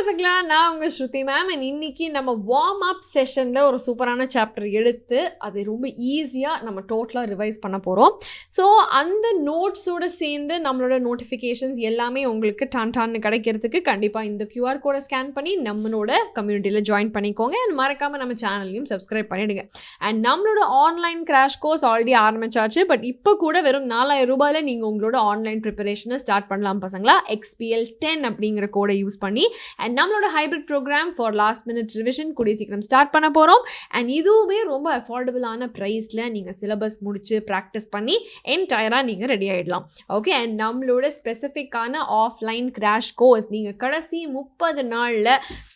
பசங்களா, நான் உங்கள் ஸ்ருதி மேம். அண்ட் இன்னைக்கு நம்ம வார்ம் அப் செஷனில் ஒரு சூப்பரான சாப்டர் எடுத்து அது ரொம்ப ஈஸியாக நம்ம டோட்டலாக ரிவைஸ் பண்ண போகிறோம். ஸோ அந்த நோட்ஸோடு சேர்ந்து நம்மளோட நோட்டிஃபிகேஷன்ஸ் எல்லாமே உங்களுக்கு டான்னு கிடைக்கிறதுக்கு கண்டிப்பாக இந்த QR கோடை ஸ்கேன் பண்ணி நம்மளோட கம்யூனிட்டியில் ஜாயின் பண்ணிக்கோங்க. அண்ட் மறக்காமல் நம்ம சேனலையும் சப்ஸ்கிரைப் பண்ணிவிடுங்க. அண்ட் நம்மளோட ஆன்லைன் கிராஷ் கோர்ஸ் ஆல்ரெடி ஆரம்பிச்சாச்சு. பட் இப்போ கூட வெறும் 4000 ரூபாயில் நீங்கள் உங்களோட ஆன்லைன் ப்ரிப்பரேஷனை ஸ்டார்ட் பண்ணலாம் பசங்களா. XPL 10 அப்படிங்கிற கோடை யூஸ் பண்ணி. அண்ட் நம்மளோட hybrid programme for last minute revision கூடிய சீக்கிரம் ஸ்டார்ட் பண்ண போகிறோம். அண்ட் இதுவுமே ரொம்ப அஃபோர்டபுளான ப்ரைஸில் நீங்கள் சிலபஸ் முடித்து ப்ராக்டிஸ் பண்ணி என்டையராக நீங்கள் ரெடி ஆகிடலாம். ஓகே. அண்ட் நம்மளோட ஸ்பெசிஃபிக்கான ஆஃப்லைன் கிராஷ் கோர்ஸ் நீங்கள் கடைசி 30 நாளில்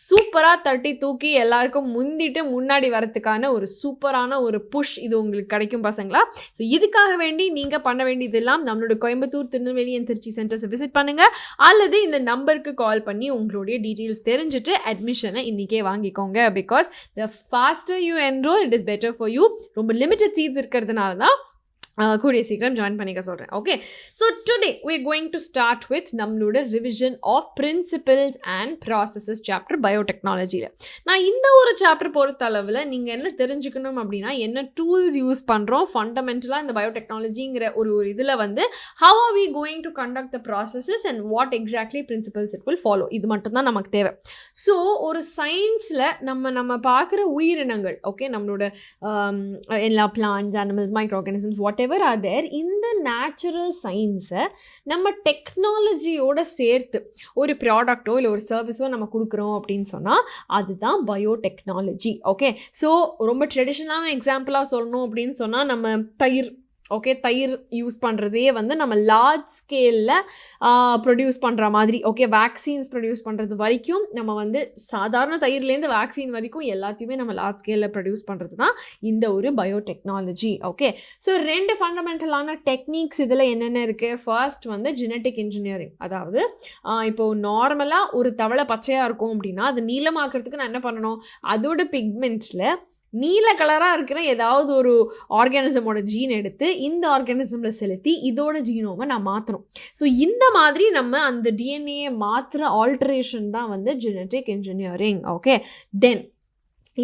சூப்பராக தட்டி தூக்கி எல்லாருக்கும் முந்திட்டு முன்னாடி வரத்துக்கான ஒரு சூப்பரான ஒரு புஷ் இது உங்களுக்கு கிடைக்கும் பசங்களா. ஸோ இதுக்காக வேண்டி நீங்கள் பண்ண வேண்டியதெல்லாம் நம்மளோட கோயம்புத்தூர், திருநெல்வேலி அண்ட் திருச்சி சென்டர்ஸை விசிட் பண்ணுங்கள். அல்லது இந்த நம்பருக்கு கால் பண்ணி உங்களுடைய டீட்டெயில்ஸ் தெரிஞ்சுட்டு அட்மிஷனை இன்றைக்கே வாங்கிக்கோங்க. Because the faster you enrol it is better for you. ரொம்ப லிமிட்டட் சீட்ஸ் இருக்கிறதுனால தான் கூடிய சீக்கிரம் ஜாயின் பண்ணிக்க சொல்கிறேன். Okay. So today we are going to start with நம்மளோட revision of principles and processes chapter பயோடெக்னாலஜியில். நான் இந்த ஒரு சாப்டர் பொறுத்த அளவில் நீங்கள் என்ன தெரிஞ்சுக்கணும் அப்படின்னா, என்ன டூல்ஸ் யூஸ் பண்ணுறோம் ஃபண்டமெண்டலாக இந்த பயோடெக்னாலஜிங்கிற ஒரு இதில் வந்து how are we going to conduct the processes and what exactly principles it will follow. இது மட்டும்தான் நமக்கு தேவை. ஸோ ஒரு சயின்ஸில் நம்ம பார்க்குற உயிரினங்கள், ஓகே, நம்மளோட எல்லா plants, animals, microorganisms whatever are there, இந்த நேச்சுரல் சயின்ஸை நம்ம டெக்னாலஜியோட சேர்த்து ஒரு ப்ராடக்டோ இல்லை ஒரு சர்வீஸோ நம்ம கொடுக்குறோம் அப்படின்னு சொன்னால் அதுதான் பயோடெக்னாலஜி. ஓகே. ஸோ ரொம்ப ட்ரெடிஷ்னலான எக்ஸாம்பிளாக சொல்லணும் அப்படின்னு சொன்னால் நம்ம தயிர் யூஸ் பண்ணுறதே வந்து நம்ம லார்ஜ் ஸ்கேலில் ப்ரொடியூஸ் பண்ணுற மாதிரி. ஓகே. வேக்சின்ஸ் ப்ரொடியூஸ் பண்ணுறது வரைக்கும் நம்ம வந்து சாதாரண தயிர்லேருந்து வேக்சின் வரைக்கும் எல்லாத்தையுமே நம்ம லார்ஜ் ஸ்கேலில் ப்ரொடியூஸ் பண்ணுறது தான் இந்த ஒரு பயோடெக்னாலஜி. ஓகே. ஸோ 2 ஃபண்டமெண்டலான டெக்னிக்ஸ் இதில் என்னென்ன இருக்குது. ஃபர்ஸ்ட் வந்து ஜெனட்டிக் இன்ஜினியரிங். அதாவது இப்போது நார்மலாக ஒரு தவளை பச்சையாக இருக்கும் அப்படின்னா அது நீளமாக்குறதுக்கு நான் என்ன பண்ணணும், அதோட பிக்மெண்ட்ஸில் நீல கலராக இருக்கிற ஏதாவது ஒரு ஆர்கானிசமோட ஜீன் எடுத்து இந்த ஆர்கானிசமில் செலுத்தி இதோட ஜீனோமை நான் மாற்றணும். ஸோ இந்த மாதிரி நம்ம அந்த டிஎன்ஏ மாற்றுற ஆல்ட்ரேஷன் தான் வந்து ஜெனட்டிக் இன்ஜினியரிங். ஓகே. தென்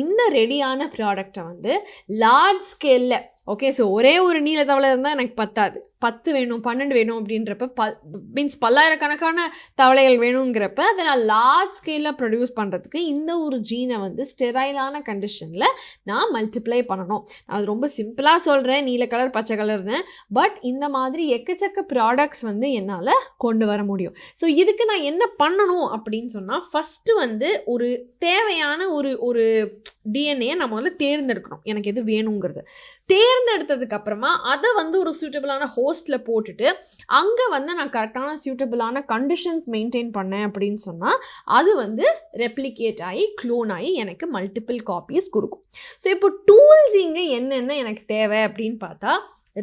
இந்த ரெடியான ப்ராடக்டை வந்து லார்ஜ் ஸ்கேலில், ஓகே, ஸோ ஒரே ஒரு நீல தவளை இருந்தால் எனக்கு பத்தாது, 10 வேணும், 12 வேணும் அப்படின்றப்ப மீன்ஸ் பல்லாயிரக்கணக்கான தவளைகள் வேணுங்கிறப்ப அதை நான் லார்ஜ் ஸ்கேலில் ப்ரொடியூஸ் பண்ணுறதுக்கு இந்த ஒரு ஜீனை வந்து ஸ்டெரைலான கண்டிஷனில் நான் மல்டிப்ளை பண்ணணும். நான் அது ரொம்ப சிம்பிளாக சொல்கிறேன், நீல கலர் பச்சை கலர்னு. பட் இந்த மாதிரி எக்கச்சக்க ப்ராடக்ட்ஸ் வந்து என்னால் கொண்டு வர முடியும். ஸோ இதுக்கு நான் என்ன பண்ணணும் அப்படின்னு சொன்னால், ஃபஸ்ட்டு வந்து ஒரு தேவையான ஒரு டிஎன்ஏ நம்ம வந்து தேர்ந்தெடுக்கணும். எனக்கு எது வேணுங்கிறது தேர்ந்தெடுத்ததுக்கு அப்புறமா அதை வந்து ஒரு சூட்டபிளான ஹோஸ்ட்டில் போட்டுட்டு அங்கே வந்து நான் கரெக்டான சூட்டபிளான கண்டிஷன்ஸ் மெயின்டைன் பண்ணேன் அப்படின்னு சொன்னால் அது வந்து ரெப்ளிகேட் ஆகி க்ளோன் ஆகி எனக்கு மல்டிபிள் காப்பீஸ் கொடுக்கும். ஸோ இப்போ டூல்ஸ் இங்கே என்னென்ன எனக்கு தேவை அப்படின்னு பார்த்தா,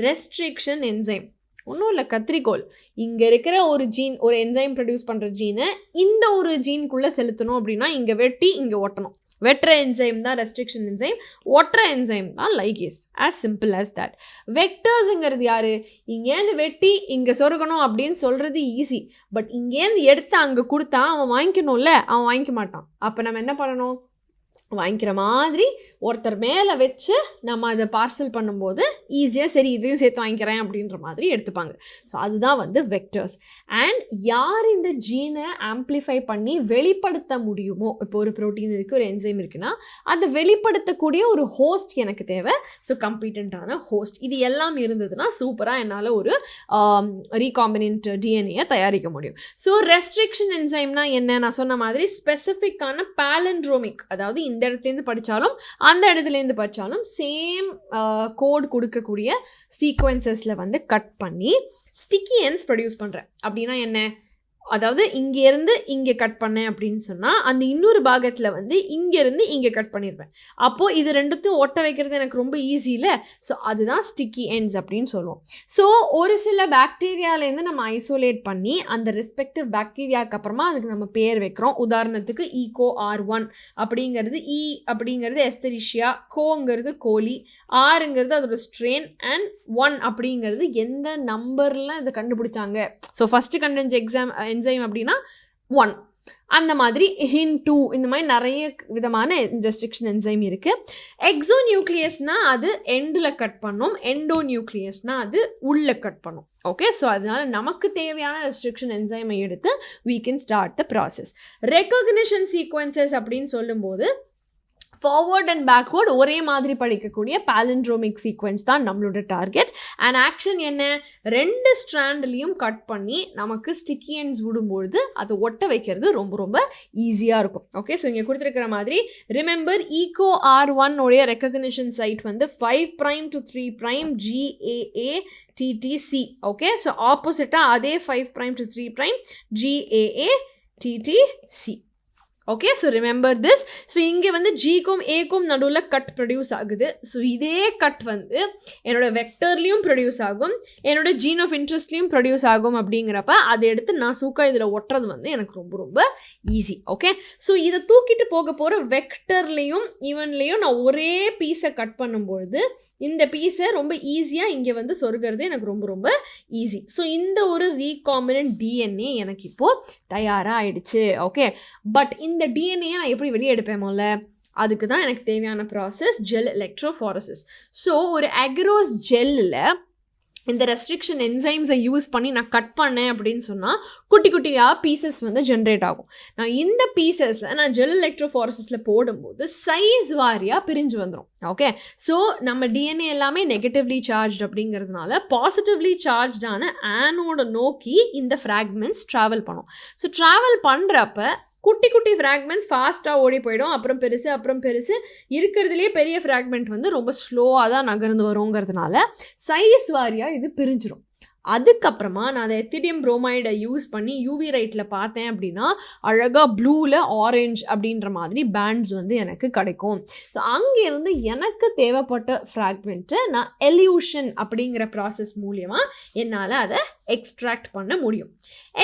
ரெஸ்ட்ரிக்ஷன் என்சைம். ஒன்றும் இல்லை, கத்திரிக்கோள். இங்கே இருக்கிற ஒரு ஜீன், ஒரு என்சைம் ப்ரொடியூஸ் பண்ணுற ஜீனை இந்த ஒரு ஜீனுக்குள்ளே செலுத்தணும் அப்படின்னா இங்கே வெட்டி இங்கே ஒட்டணும். வெட்டுற என்சைம் தான் ரெஸ்ட்ரிக்ஷன் என்சைம், ஒட்டுற என்சைம் தான் ligase. As simple as that. வெக்டர்ஸுங்கிறது யார், இங்கேருந்து வெட்டி இங்கே சொருகணும் அப்படின்னு சொல்கிறது ஈஸி. பட் இங்கேருந்து எடுத்து அங்கே கொடுத்தா அவன் வாங்கிக்கணும்ல, அவன் வாங்கிக்க மாட்டான். அப்போ நம்ம என்ன பண்ணணும், வாங்கிக்கிற மாதிரி ஒருத்தர் மேலே வச்சு நம்ம அதை பார்சல் பண்ணும்போது ஈஸியாக சரி இதையும் சேர்த்து வாங்கிக்கிறேன் அப்படின்ற மாதிரி எடுத்துப்பாங்க. ஸோ அதுதான் வந்து வெக்டர்ஸ். அண்ட் யார் இந்த ஜீனை ஆம்ப்ளிஃபை பண்ணி வெளிப்படுத்த முடியுமோ, இப்போ ஒரு ப்ரோட்டீன் இருக்குது, ஒரு என்சைம் இருக்குன்னா அதை வெளிப்படுத்தக்கூடிய ஒரு ஹோஸ்ட் எனக்கு தேவை. ஸோ கம்பீட்டண்ட்டான ஹோஸ்ட் இது எல்லாம் இருந்ததுன்னா சூப்பராக என்னால் ஒரு ரீகாம்பினன்ட் டிஎன்ஏயை தயாரிக்க முடியும். ஸோ ரெஸ்ட்ரிக்ஷன் என்சைம்னா என்ன, நான் சொன்ன மாதிரி ஸ்பெசிஃபிக்கான பாலண்ட்ரோமிக், அதாவது இந்த இடத்துலேருந்து படித்தாலும் அந்த இடத்துலேருந்து படித்தாலும் சேம் கோட் கொடுக்கக்கூடிய சீக்வன்சஸில் வந்து கட் பண்ணி ஸ்டிக்கி எண்ட்ஸ் ப்ரொடியூஸ் பண்ணுறேன். அப்படின்னா என்ன, அதாவது இங்கேருந்து இங்கே கட் பண்ணேன் அப்படின்னு சொன்னால் அந்த இன்னொரு பாகத்தில் வந்து இங்கேருந்து இங்கே கட் பண்ணிடுவேன். அப்போது இது ரெண்டுத்தையும் ஒட்ட வைக்கிறது எனக்கு ரொம்ப ஈஸி இல்லை. ஸோ அதுதான் ஸ்டிக்கி எண்ட்ஸ் அப்படின்னு சொல்லுவோம். ஸோ ஒரு சில பாக்டீரியாவிலேருந்து நம்ம ஐசோலேட் பண்ணி அந்த ரெஸ்பெக்டிவ் பாக்டீரியாவுக்கு அப்புறமா அதுக்கு நம்ம பேர் வைக்கிறோம். உதாரணத்துக்கு ஈகோ R1 அப்படிங்கிறது அப்படிங்கிறது எஸ்தரிஷியா, கோங்கிறது கோலி, ஆறுங்கிறது அதோட ஸ்ட்ரெயின், அண்ட் 1 அப்படிங்கிறது எந்த நம்பரில் இதை கண்டுபிடிச்சாங்க. ஸோ ஃபஸ்ட்டு கண்டென்ஸ் என்சைம் அப்படின்னா 1. அந்த மாதிரி HIN2 இந்த மாதிரி நிறைய விதமான ரெஸ்ட்ரிக்ஷன் என்சைம் இருக்குது. எக்ஸோநியூக்ளியஸ்னால் அது எண்டில் கட் பண்ணும், எண்டோநியூக்ளியஸ்னால் அது உள்ளே கட் பண்ணும். ஓகே, ஸோ அதனால நமக்கு தேவையான ரெஸ்ட்ரிக்ஷன் என்சைமை எடுத்து we can start the process. Recognition sequences அப்படின்னு சொல்லும்போது ஃபார்வர்ட் அண்ட் பேக்வர்ட் ஒரே மாதிரி படிக்கக்கூடிய பாலிண்ட்ரோமிக் சீக்வன்ஸ் தான் நம்மளோட டார்கெட். அண்ட் ஆக்ஷன் என்ன, 2 ஸ்ட்ராண்ட்லேயும் கட் பண்ணி நமக்கு ஸ்டிக்கி எண்ட்ஸ் விடும்பொழுது அதை ஒட்ட வைக்கிறது ரொம்ப ரொம்ப ஈஸியாக இருக்கும். ஓகே, ஸோ இங்கே கொடுத்துருக்கிற மாதிரி ரிமெம்பர் ஈகோ R1 உடைய ரெக்கக்னிஷன் சைட் வந்து 5' to 3' GAATTC. ஓகே, ஸோ ஆப்போசிட்டாக அதே 5' to 3' GAATTC. Okay, so remember this. So இங்கே வந்து ஜிக்கும் ஏக்கும் நடுவில் கட் ப்ரொடியூஸ் ஆகுது. ஸோ இதே கட் வந்து என்னோட வெக்டர்லேயும் ப்ரொடியூஸ் ஆகும், என்னோட ஜீன் ஆஃப் இன்ட்ரெஸ்ட்லேயும் ப்ரொடியூஸ் ஆகும். அப்படிங்கிறப்ப அதை எடுத்து நான் சூக்கா இதில் ஒட்டுறது வந்து எனக்கு ரொம்ப ரொம்ப ஈஸி. ஓகே, ஸோ இதை தூக்கிட்டு போக போகிற வெக்டர்லேயும் ஈவன்லேயும் நான் ஒரே பீஸை கட் பண்ணும்பொழுது இந்த பீஸை ரொம்ப ஈஸியாக இங்கே வந்து சொருகிறது எனக்கு ரொம்ப ரொம்ப ஈஸி. ஸோ இந்த ஒரு ரீகாம்பினன்ட் DNA எனக்கு இப்போது தயாராக ஆயிடுச்சு. ஓகே, பட் இந்த DNA நான் எப்படி வெளியே எடுப்பேமோல, அதுக்கு தான் எனக்கு தேவையான ப்ராசஸ் ஜெல் எலக்ட்ரோஃபாரசிஸ். ஸோ ஒரு அக்ரோஸ் ஜெல்லில் இந்த ரெஸ்ட்ரிக்ஷன் என்சைம்ஸை யூஸ் பண்ணி நான் கட் பண்ணேன் அப்படின்னு சொன்னால் குட்டி குட்டியாக பீசஸ் வந்து ஜென்ரேட் ஆகும். நான் இந்த பீசஸை நான் ஜெல் எலக்ட்ரோஃபாரசிஸில் போடும்போது சைஸ் வாரியாக பிரிஞ்சு வந்துடும். ஓகே, ஸோ நம்ம DNA எல்லாமே நெகட்டிவ்லி சார்ஜ் அப்படிங்கிறதுனால பாசிட்டிவ்லி சார்ஜான ஆனோட நோக்கி இந்த ஃப்ராக்மெண்ட்ஸ் ட்ராவல் பண்ணும். ஸோ ட்ராவல் பண்ணுறப்ப குட்டி குட்டி ஃப்ராக்மெண்ட்ஸ் ஃபாஸ்ட்டாக ஓடி போயிடும், அப்புறம் பெருசு இருக்கிறதுலே பெரிய ஃப்ராக்மெண்ட் வந்து ரொம்ப ஸ்லோவாக தான் நகர்ந்து வருங்கிறதுனால சைஸ் வாரியாக இது பிரிஞ்சிடும். அதுக்கப்புறமா நான் அதை எத்திடியம் புரோமைடை யூஸ் பண்ணி யூவி ரைட்டில் பார்த்தேன் அப்படின்னா அழகாக ப்ளூவில் ஆரஞ்ச் அப்படின்ற மாதிரி பேண்ட்ஸ் வந்து எனக்கு கிடைக்கும். ஸோ அங்கேருந்து எனக்கு தேவைப்பட்ட ஃப்ராக்மெண்ட்டை நான் எல்யூஷன் அப்படிங்கிற ப்ராசஸ் மூலியமாக என்னால் அதை எக்ஸ்ட்ராக்ட் பண்ண முடியும்.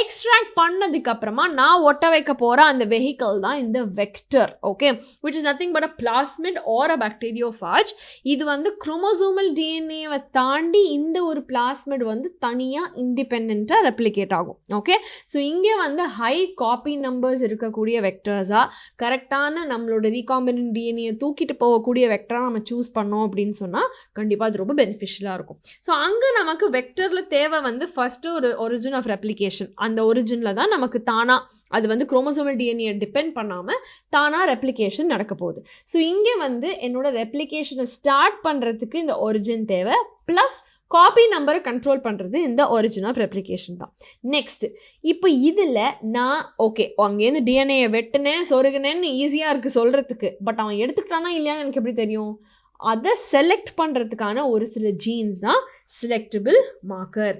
எக்ஸ்ட்ராக்ட் பண்ணதுக்கப்புறமா நான் ஒட்ட வைக்க போகிற அந்த வெஹிக்கல் தான் இந்த vector. Okay, which is nothing but a plasmid or a bacteriophage. இது வந்து குரோமோசோமல் டிஎன்ஏவை தாண்டி இந்த ஒரு பிளாஸ்மிட் வந்து தனியாக இண்டிபெண்ட்டாக ரெப்ளிகேட் ஆகும். ஓகே, ஸோ இங்கே வந்து ஹை காப்பி நம்பர்ஸ் இருக்கக்கூடிய வெக்டர்ஸாக கரெக்டான நம்மளோட ரீகாம்பினன்ட் டிஎன்ஏ தூக்கிட்டு போகக்கூடிய வெக்டராக நம்ம சூஸ் பண்ணோம் அப்படின்னு சொன்னால் கண்டிப்பாக அது ரொம்ப பெனிஃபிஷியலாக இருக்கும். ஸோ அங்கே நமக்கு வெக்டரில் தேவை வந்து ஃபஸ்ட்டு ஒரு ஒரிஜின் ஆஃப் ரெப்ளிகேஷன். அந்த ஒரிஜினில் தான் நமக்கு தானாக அது வந்து குரோமோசோமல் டிஎன்ஏ டிபெண்ட் பண்ணாமல் தானாக ரெப்ளிகேஷன் நடக்க போகுது. ஸோ இங்கே வந்து என்னோட ரெப்ளிகேஷனை ஸ்டார்ட் பண்ணுறதுக்கு இந்த ஒரிஜின் தேவை, ப்ளஸ் காப்பி நம்பரை கண்ட்ரோல் பண்ணுறது இந்த ஒரிஜின் ஆஃப் ரெப்ளிகேஷன் தான். நெக்ஸ்ட், இப்போ இதில் நான் ஓகே அங்கேருந்து டிஎன்ஏயை வெட்டினேன் சொருகினேன்னு ஈஸியாக இருக்குது சொல்கிறதுக்கு, பட் அவன் எடுத்துக்கிட்டானா இல்லையான்னு எனக்கு எப்படி தெரியும்? அதை செலக்ட் பண்ணுறதுக்கான ஒரு சில ஜீன்ஸ் தான் செலக்டபிள் மார்க்கர்.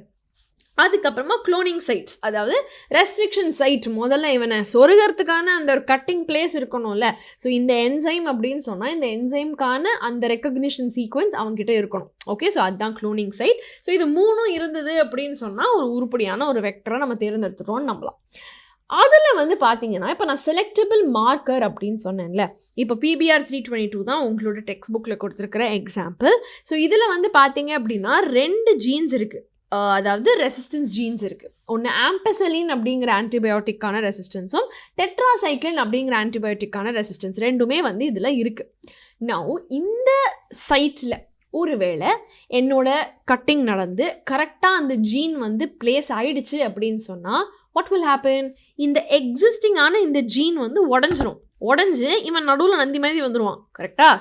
அதுக்கப்புறமா க்ளோனிங் சைட்ஸ், அதாவது ரெஸ்ட்ரிக்ஷன் சைட். முதல்ல இவனை சொருகிறதுக்கான அந்த ஒரு கட்டிங் பிளேஸ் இருக்கணும்ல. ஸோ இந்த என்சைம் அப்படின்னு சொன்னால் இந்த என்சைம்கான அந்த ரெக்கக்னிஷன் சீக்வன்ஸ் அவங்ககிட்ட இருக்கணும். ஓகே, ஸோ அதுதான் க்ளோனிங் சைட். ஸோ இது 3 இருந்தது அப்படின்னு சொன்னால் ஒரு உருப்படியான ஒரு வெக்டரை நம்ம தேர்ந்தெடுத்துட்டோம்னு நம்பலாம். அதில் வந்து பார்த்தீங்கன்னா இப்போ நான் செலக்டபிள் மார்க்கர் அப்படின்னு சொன்னேன்ல, இப்போ PBR 322 தான் உங்களோட டெக்ஸ்ட் புக்கில் கொடுத்துருக்கிற எக்ஸாம்பிள். ஸோ இதில் வந்து பார்த்தீங்க அப்படின்னா 2 ஜீன்ஸ் இருக்குது, அதாவது ரெசிஸ்டன்ஸ் ஜீன்ஸ் இருக்குது. ஒன்று ஆம்பசலின் அப்படிங்கிற ஆன்டிபயோட்டிக்கான ரெசிஸ்டன்ஸும் டெட்ராசைக்ளின் அப்படிங்கிற ஆன்டிபயோட்டிக்கான ரெசிஸ்டன்ஸ் ரெண்டுமே வந்து இதில் இருக்குது. நவ் இந்த சைட்டில் ஒருவேளை என்னோட கட்டிங் நடந்து கரெக்டாக அந்த ஜீன் வந்து பிளேஸ் ஆயிடுச்சு அப்படின்னு சொன்னால் வாட் வில் ஹேப்பன்? இந்த எக்ஸிஸ்டிங்கான இந்த ஜீன் வந்து உடஞ்சி இவன் நடுவில் நந்தி மாதிரி வந்துடுவான். கரெக்டாக?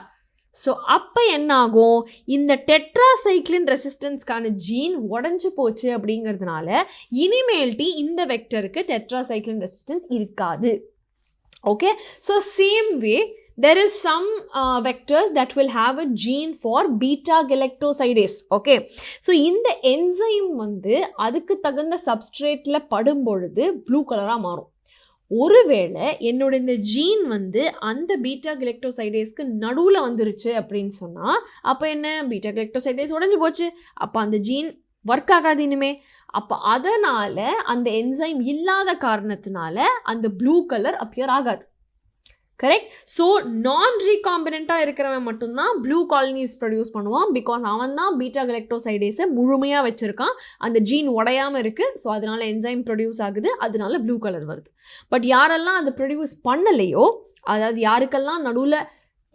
ஸோ அப்போ என்ன ஆகும்? இந்த டெட்ராசைக்ளின் ரெசிஸ்டன்ஸ்க்கான ஜீன் உடஞ்சி போச்சு அப்படிங்கிறதுனால இனிமேல்ட்டி இந்த வெக்டருக்கு டெட்ராசைக்ளின் ரெசிஸ்டன்ஸ் இருக்காது. Okay, so same way there is some vectors that will have a gene for beta galactosidase. Okay, so இந்த enzyme வந்து அதுக்கு தகுந்த சப்ஸ்ட்ரேட்டில் படும்பொழுது ப்ளூ கலராக மாறும். ஒருவேளை என்னோட இந்த ஜீன் வந்து அந்த பீட்டா கலெக்டோசைடேஸ்க்கு நடுவில் வந்துருச்சு அப்படின்னு சொன்னால் அப்போ என்ன? பீட்டா கலெக்டோசைடேஸ் உடஞ்சி போச்சு, அப்போ அந்த ஜீன் ஒர்க் ஆகாது இனிமே. அப்போ அதனால் அந்த என்சைம் இல்லாத காரணத்தினால அந்த ப்ளூ கலர் அப்பியர் ஆகாது. கரெக்ட். ஸோ நான் ரீகாம்பினண்ட்டாக இருக்கிறவன் மட்டும்தான் ப்ளூ காலனிஸ் ப்ரொடியூஸ் பண்ணுவான். பிகாஸ் அவன் தான் பீட்டா கலெக்டோசைடேஸை முழுமையாக வச்சுருக்கான். அந்த ஜீன் உடையாமல் இருக்குது. ஸோ அதனால என்சைம் ப்ரொடியூஸ் ஆகுது, அதனால ப்ளூ கலர் வருது. பட் யாரெல்லாம் அதை ப்ரொடியூஸ் பண்ணலையோ, அதாவது யாருக்கெல்லாம் நடுவில்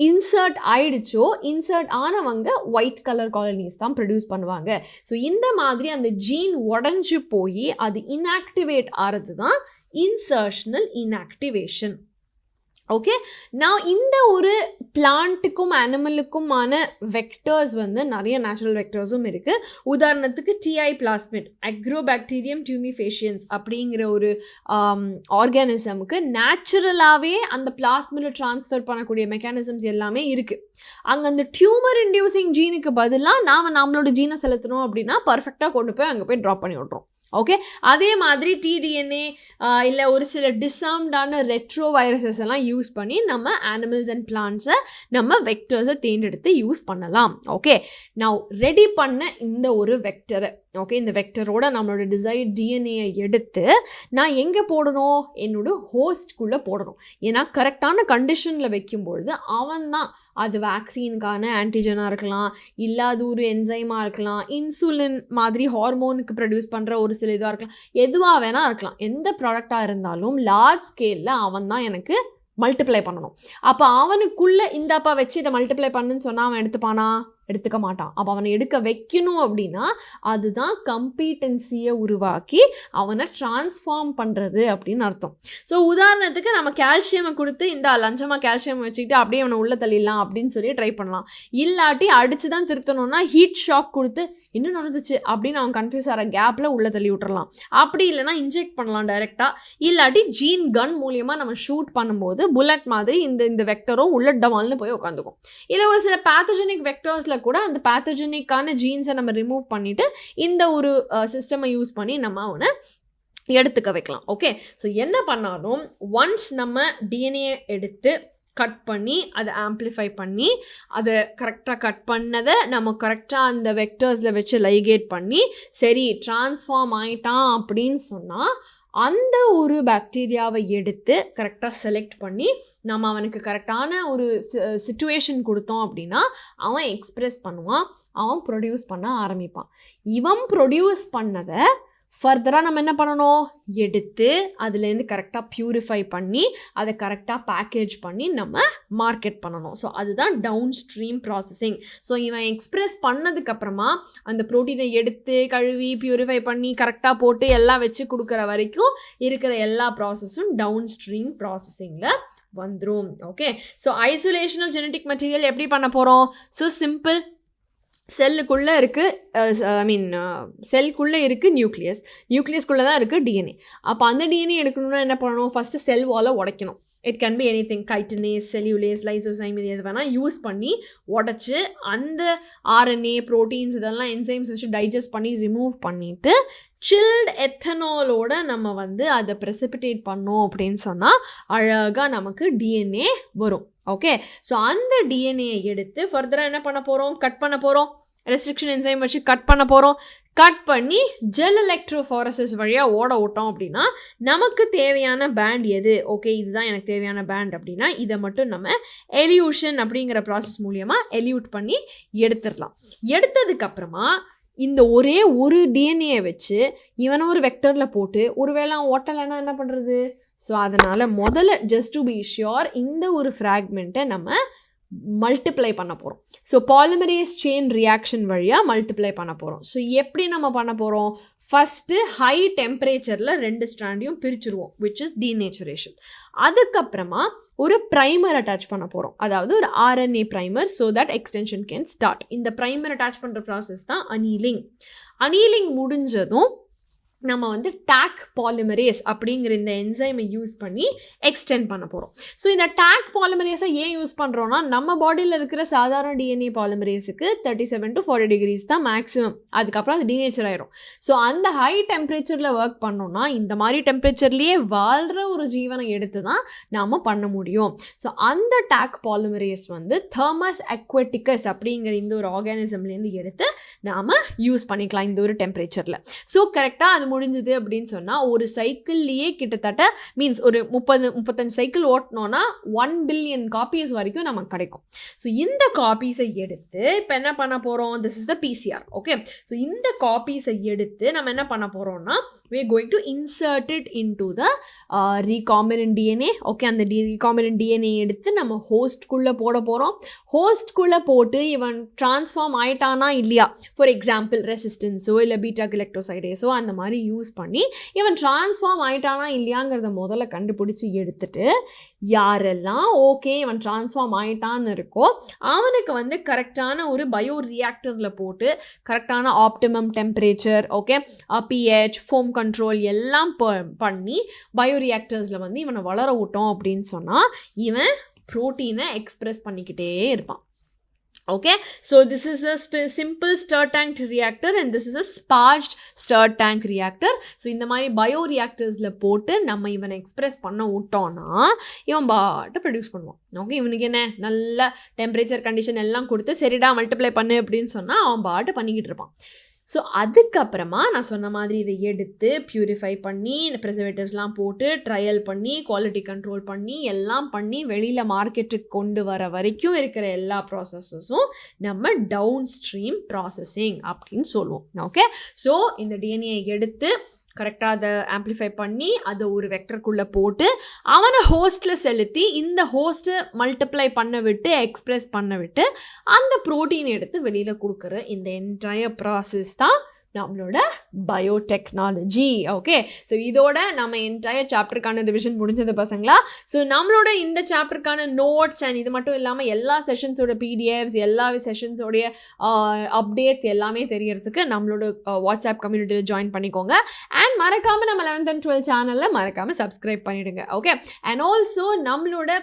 இன்சர்ட் ஆயிடுச்சோ, இன்சர்ட் ஆனவங்க ஒயிட் கலர் காலனிஸ் தான் ப்ரொடியூஸ் பண்ணுவாங்க. ஸோ இந்த மாதிரி அந்த ஜீன் உடஞ்சி போய் அது இன்ஆக்டிவேட் ஆகிறது தான் இன்சர்ஷனல் இன்ஆக்டிவேஷன். ஓகே. நான் இந்த ஒரு பிளான்ட்டுக்கும் அனிமலுக்குமான வெக்டர்ஸ் வந்து நிறைய நேச்சுரல் வெக்டர்ஸும் இருக்குது. உதாரணத்துக்கு டிஐ பிளாஸ்மிட், அக்ரோபாக்டீரியம் டியூமிஃபேஷியன்ஸ் அப்படிங்கிற ஒரு ஆர்கானிசமுக்கு நேச்சுரலாகவே அந்த பிளாஸ்மிட்டை ட்ரான்ஸ்ஃபர் பண்ணக்கூடிய மெக்கானிசம்ஸ் எல்லாமே இருக்குது. அங்கே அந்த டியூமர் இன்டியூசிங் ஜீனுக்கு பதிலாக நாம் நம்மளோட ஜீனை செலுத்தணும் அப்படின்னா பர்ஃபெக்டாக கொண்டு போய் அங்கே போய் ட்ராப் பண்ணி விட்றோம். ஓகே. அதே மாதிரி டிடிஎன்ஏ இல்லை ஒரு சில டிஸ்ஆர்ம்டான ரெட்ரோ வைரஸஸ் எல்லாம் யூஸ் பண்ணி நம்ம அனிமல்ஸ் அண்ட் பிளான்ட்ஸை நம்ம வெக்டர்ஸை தேர்ந்தெடுத்து யூஸ் பண்ணலாம். ஓகே. நான் ரெடி பண்ண இந்த ஒரு வெக்டரை, ஓகே, இந்த வெக்டரோட நம்மளோட டிசைர்ட் டிஎன்ஏயை எடுத்து நான் எங்கே போடணும்? என்னோட ஹோஸ்ட்குள்ளே போடணும். ஏன்னா கரெக்டான கண்டிஷனில் வைக்கும்பொழுது அவன் தான் அது வேக்சினுக்கான ஆன்டிஜனாக இருக்கலாம், இல்லாத ஒரு என்சைமாக இருக்கலாம், இன்சுலின் மாதிரி ஹார்மோனுக்கு ப்ரொடியூஸ் பண்ணுற ஒரு சில இதாக இருக்கலாம், எதுவாக வேணால் இருக்கலாம். எந்த ப்ராடக்டாக இருந்தாலும் லார்ஜ் ஸ்கேலில் அவன் தான் எனக்கு மல்டிப்ளை பண்ணணும். அப்போ அவனுக்குள்ளே இந்தப்பா வச்சு இதை மல்டிப்ளை பண்ணுன்னு சொன்னால் அவன் எடுத்துப்பானா? எடுத்துக்க மாட்டான். அப்போ அவனை எடுக்க வைக்கணும் அப்படின்னா அதுதான் கம்பீட்டன்சியை உருவாக்கி அவனை டிரான்ஸ்ஃபார்ம் பண்ணுறது அப்படின்னு அர்த்தம். ஸோ உதாரணத்துக்கு நம்ம கால்சியமை கொடுத்து இந்த லஞ்சமாக கால்சியம் வச்சுக்கிட்டு அப்படியே அவனை உள்ள தள்ளிடலாம் அப்படின்னு சொல்லி ட்ரை பண்ணலாம். இல்லாட்டி அடித்து தான் திருத்தணும்னா ஹீட் ஷாக் கொடுத்து இன்னும் நடந்துச்சு அப்படின்னு அவன் கன்ஃபியூஸ் ஆகிற கேப்பில் உள்ள தள்ளி விட்டுறலாம். அப்படி இல்லைனா இன்ஜெக்ட் பண்ணலாம் டைரெக்டாக. இல்லாட்டி ஜீன் கன் மூலியமாக நம்ம ஷூட் பண்ணும்போது புல்லட் மாதிரி இந்த வெக்டரும் உள்ள டமால்னு போய் உட்காந்துக்கும். இல்லை ஒரு சில பேத்தோஜெனிக் வெக்டர்ஸில் கூட அந்த பேத்தோஜெனிக்கான ஜீன்ஸை நம்ம ரிமூவ் பண்ணிவிட்டு இந்த ஒரு சிஸ்டமை யூஸ் பண்ணி நம்ம அவனை எடுத்துக்க வைக்கலாம். ஓகே. ஸோ என்ன பண்ணாலும் ஒன்ஸ் நம்ம டிஎன்ஏ எடுத்து கட் பண்ணி அதை ஆம்ப்ளிஃபை பண்ணி அதை கரெக்டாக கட் பண்ணதை நம்ம கரெக்டாக அந்த வெக்டர்ஸில் வச்சு லைகேட் பண்ணி சரி ட்ரான்ஸ்ஃபார்ம் ஆயிட்டான் அப்படின்னு சொன்னால் அந்த ஒரு பாக்டீரியாவை எடுத்து கரெக்டாக செலக்ட் பண்ணி நம்ம அவனுக்கு கரெக்டான ஒரு சிச்சுவேஷன் கொடுத்தோம் அப்படின்னா அவன் எக்ஸ்ப்ரெஸ் பண்ணுவான், அவன் ப்ரொடியூஸ் பண்ண ஆரம்பிப்பான். இவன் ப்ரொடியூஸ் பண்ணதை ஃபர்தராக நம்ம என்ன பண்ணணும்? எடுத்து அதுலேருந்து கரெக்டாக ப்யூரிஃபை பண்ணி அதை கரெக்டாக பேக்கேஜ் பண்ணி நம்ம மார்க்கெட் பண்ணணும். ஸோ அதுதான் டவுன் ஸ்ட்ரீம் ப்ராசஸிங். ஸோ இவன் எக்ஸ்ப்ரெஸ் பண்ணதுக்கப்புறமா அந்த ப்ரோட்டீனை எடுத்து கழுவி ப்யூரிஃபை பண்ணி கரெக்டாக போட்டு எல்லாம் வச்சு கொடுக்குற வரைக்கும் இருக்கிற எல்லா ப்ராசஸும் டவுன் ஸ்ட்ரீம் ப்ராசஸிங்கில் வந்துடும். Okay. So isolation of genetic material எப்படி பண்ண போகிறோம்? So simple. செல்லுக்குள்ளே இருக்குது செல்லுக்குள்ளே இருக்குது நியூக்ளியஸ்குள்ளே தான் இருக்குது டிஎன்ஏ. அப்போ அந்த டிஎன்ஏ எடுக்கணும்னா என்ன பண்ணணும்? ஃபஸ்ட்டு செல் வாலை உடைக்கணும். It can be anything, chitinase, cellulase, lysozyme, இது எது வேணால் யூஸ் பண்ணி உடச்சி அந்த ஆர்என்ஏ ப்ரோட்டீன்ஸ் இதெல்லாம் என்சைம்ஸ் வச்சு டைஜஸ்ட் பண்ணி ரிமூவ் பண்ணிவிட்டு சில்ட் எத்தனாலோட நம்ம வந்து அதை ப்ரெசிபிடேட் பண்ணோம் அப்படின்னு சொன்னால் அழகாக நமக்கு டிஎன்ஏ வரும். ஓகே. ஸோ அந்த டிஎன்ஏ எடுத்து ஃபர்தராக என்ன பண்ண போகிறோம்? கட் பண்ண போகிறோம். ரெஸ்ட்ரிக்ஷன் என்சைம் வச்சு கட் பண்ண போகிறோம். கட் பண்ணி ஜெல் எலக்ட்ரோஃபாரசிஸ் வழியாக ஓட விட்டோம் அப்படின்னா நமக்கு தேவையான பேண்ட் எது? ஓகே, இதுதான் எனக்கு தேவையான பேண்ட் அப்படின்னா இதை மட்டும் நம்ம எலியூஷன் அப்படிங்கிற ப்ராசஸ் மூலியமாக எலியூட் பண்ணி எடுத்துடலாம். எடுத்ததுக்கப்புறமா இந்த ஒரே ஒரு டிஎன்ஏ வச்சு இவனை ஒரு வெக்டரில் போட்டு ஒருவேளை அவன் ஓட்டலைன்னா என்ன பண்ணுறது? ஸோ அதனால் முதல்ல ஜஸ்ட் டு பி ஷியோர் இந்த ஒரு ஃப்ராக்மெண்ட்டை நம்ம மல்டிப்ளை பண்ண போகிறோம். ஸோ பாலிமரேஸ் செயின் ரியாக்ஷன் வழியாக மல்டிப்ளை பண்ண போகிறோம். ஸோ எப்படி நம்ம பண்ண போகிறோம்? ஃபஸ்ட்டு ஹை டெம்பரேச்சரில் 2 ஸ்ட்ராண்டையும் பிரிச்சுருவோம், விச் இஸ் டீநேச்சுரேஷன். அதுக்கப்புறமா ஒரு ப்ரைமர் அட்டாச் பண்ண போகிறோம், அதாவது ஒரு RNA primer, so that extension can start. இந்த ப்ரைமர் அட்டாச் பண்ணுற ப்ராசஸ் தான் அனீலிங். அனீலிங் முடிஞ்சதும் நம்ம வந்து டாக் பாலிமரேஸ் அப்படிங்கிற இந்த என்சைமை யூஸ் பண்ணி எக்ஸ்டெண்ட் பண்ண போகிறோம். ஸோ இந்த டாக் பாலிமரேஸை ஏன் யூஸ் பண்ணுறோன்னா நம்ம பாடியில் இருக்கிற சாதாரண டிஎன்ஏ பாலிமரேஸுக்கு 37 to 40 degrees தான் மேக்ஸிமம். அதுக்கப்புறம் அது டீநேச்சர் ஆயிரும். ஸோ அந்த ஹை டெம்பரேச்சரில் ஒர்க் பண்ணோன்னா இந்த மாதிரி டெம்பரேச்சர்லேயே வாழ்கிற ஒரு ஜீவனை எடுத்து தான் நாம் பண்ண முடியும். ஸோ அந்த டாக் பாலிமரேஸ் வந்து தெர்மஸ் அக்வட்டிகஸ் அப்படிங்கிற இந்த ஒரு ஆர்கானிசம்லேருந்து எடுத்து நாம் யூஸ் பண்ணிக்கலாம் இந்த ஒரு டெம்பரேச்சரில். ஸோ கரெக்டாக அது முடிஞ்சுது அப்படின்னு சொன்னால் ஒரு சைக்கிள்லேயே கிட்டத்தட்ட மீன்ஸ் ஒரு 35 சைக்கிள் ஓட்டினோன்னா 1 பில்லியன் காப்பீஸ் வரைக்கும் நமக்கு கிடைக்கும். ஸோ இந்த காப்பீஸை எடுத்து இப்போ என்ன பண்ண போகிறோம், this is the PCR. Okay, so இந்த காப்பீஸை எடுத்து நம்ம என்ன பண்ண போகிறோம்னா we are going to insert it into the recombinant DNA. Okay, அந்த recombinant DNA எடுத்து நம்ம ஹோஸ்ட்குள்ளே போட போகிறோம். ஹோஸ்ட்குள்ளே போட்டு இவன் ட்ரான்ஸ்ஃபார்ம் ஆயிட்டானா இல்லையா, ஃபார் எக்ஸாம்பிள் ரெசிஸ்டன்ஸோ இல்லை பீட்டா கலெக்டோசைடேஸோ அந்த மாதிரி யூஸ் பண்ணி இவன் ட்ரான்ஸ்ஃபார்ம் ஆயிட்டானா இல்லையாங்கிறத முதல்ல கண்டுபிடிச்சி எடுத்துட்டு யாரெல்லாம் ஓகே இவன் ட்ரான்ஸ்ஃபார்ம் ஆயிட்டான்னு இருக்கோ அவனுக்கு வந்து கரெக்டான ஒரு பயோ ரியாக்டரில் போட்டு கரெக்டான optimum temperature, okay, pH, foam control எல்லாம் பண்ணி பயோ ரியாக்டர்ஸில் வந்து இவனை வளர விட்டோம் அப்படின்னு சொன்னால் இவன் ப்ரோட்டீனை எக்ஸ்பிரஸ் பண்ணிக்கிட்டே இருப்பான். Okay, so this is a simple stir tank reactor and this is a sparged stir tank reactor. So இந்த மாதிரி பயோ ரியாக்டர்ஸில் போட்டு நம்ம இவனை எக்ஸ்பிரஸ் பண்ண விட்டோன்னா இவன் பாட்டை ப்ரொடியூஸ் பண்ணுவான். ஓகே, இவனுக்கு என்ன நல்ல டெம்பரேச்சர் கண்டிஷன் எல்லாம் கொடுத்து சரிடா மல்டிப்ளை பண்ணு அப்படின்னு சொன்னால் அவன் பாட்டை பண்ணிக்கிட்டு இருப்பான். ஸோ அதுக்கப்புறமா நான் சொன்ன மாதிரி இதை எடுத்து ப்யூரிஃபை பண்ணி ப்ரிசர்வேட்டிவ்ஸ்லாம் போட்டு ட்ரையல் பண்ணி குவாலிட்டி கண்ட்ரோல் பண்ணி எல்லாம் பண்ணி வெளியில் மார்க்கெட்டுக்கு கொண்டு வர வரைக்கும் இருக்கிற எல்லா ப்ராசஸஸும் நம்ம டவுன் ஸ்ட்ரீம் ப்ராசஸிங் அப்படின்னு சொல்லுவோம். ஓகே, ஸோ இந்த டிஎன்ஏ எடுத்து கரெக்டாக அதை ஆம்ப்ளிஃபை பண்ணி அதை ஒரு வெக்டருக்குள்ளே போட்டு அவனை ஹோஸ்ட்டில் செலுத்தி இந்த ஹோஸ்ட்டை மல்டிப்ளை பண்ண விட்டு எக்ஸ்பிரஸ் பண்ண விட்டு அந்த ப்ரோட்டீன் எடுத்து வெளியில் கொடுக்குற இந்த என்டையர் ப்ராசஸ் தான் நம்மளோட பயோடெக்னாலஜி. ஓகே, ஸோ இதோட நம்ம என்டையர் சாப்டருக்கான ரிவிஷன் முடிஞ்சது பசங்களா. ஸோ நம்மளோட இந்த சாப்டருக்கான நோட்ஸ் அண்ட் இது மட்டும் இல்லாமல் எல்லா செஷன்ஸோட பிடிஎஃப்ஸ், எல்லா செஷன்ஸோடைய அப்டேட்ஸ் எல்லாமே தெரியறதுக்கு நம்மளோட வாட்ஸ்அப் கம்யூனிட்டியில் ஜாயின் பண்ணிக்கோங்க. அண்ட் மறக்காமல் நம்ம 11th and 12 சேனலில் மறக்காமல் சப்ஸ்கிரைப் பண்ணிவிடுங்க. ஓகே, அண்ட் ஆல்சோ நம்மளோட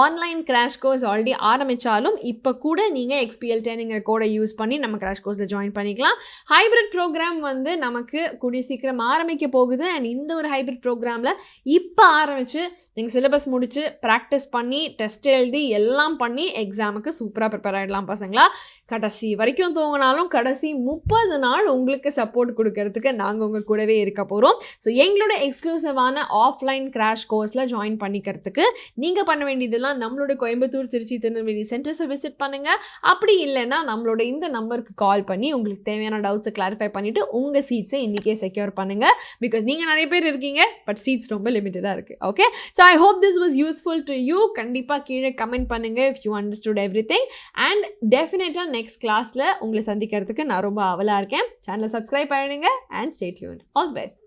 ஆன்லைன் கிராஷ் கோர்ஸ் ஆல்ரெடி ஆரம்பித்தாலும் இப்போ கூட நீங்கள் XPL10ங்கிற கோடை யூஸ் பண்ணி நம்ம கிராஷ் கோர்ஸில் ஜாயின் பண்ணிக்கலாம். ஹைப்ரிட் ப்ரோக்ராம் வந்து நமக்கு கூடிய சீக்கிரம் ஆரம்பிக்க போகுது. அண்ட் இந்த ஒரு ஹைப்ரிட் ப்ரோக்ராமில் இப்போ ஆரம்பித்து நீங்கள் சிலபஸ் முடித்து ப்ராக்டிஸ் பண்ணி டெஸ்ட் எழுதி எல்லாம் பண்ணி எக்ஸாமுக்கு சூப்பராக ப்ரிப்பேர் ஆகிடலாம் பசங்களா. கடைசி வரைக்கும் தூங்கினாலும் கடைசி 30 நாள் உங்களுக்கு சப்போர்ட் கொடுக்கறதுக்கு நாங்கள் உங்கள் கூடவே இருக்க போகிறோம். ஸோ எங்களோட எக்ஸ்க்ளூசிவான ஆஃப்லைன் கிராஷ் கோர்ஸில் ஜாயின் பண்ணிக்கிறதுக்கு நீங்கள் பண்ண வேண்டியது நம்மளோட கோயம்புத்தூர், திருச்சி, திருநெல்வேலி சென்டர்ஸை விசிட் பண்ணுங்க. அப்படி இல்லைன்னா நம்மளோட இந்த நம்பருக்கு கால் பண்ணி உங்களுக்கு தேவையான டவுட்ஸை கிளாரிஃபை பண்ணிட்டு உங்கள் சீட்ஸை இன்றைக்கே செக்யூர் பண்ணுங்க. பிகாஸ் நீங்கள் நிறைய பேர் இருக்கீங்க, பட் சீட்ஸ் ரொம்ப லிமிட்டடாக இருக்குது. Okay, so I hope this was useful to you. கண்டிப்பாக கீழே கமெண்ட் பண்ணுங்க if you understood everything. And டெஃபினட்டாக நெக்ஸ்ட் கிளாஸில் உங்களை சந்திக்கிறதுக்கு நான் ரொம்ப ஆவலாக இருக்கேன். சேனலை சப்ஸ்கிரைப் பண்ணுங்க and stay tuned. All best.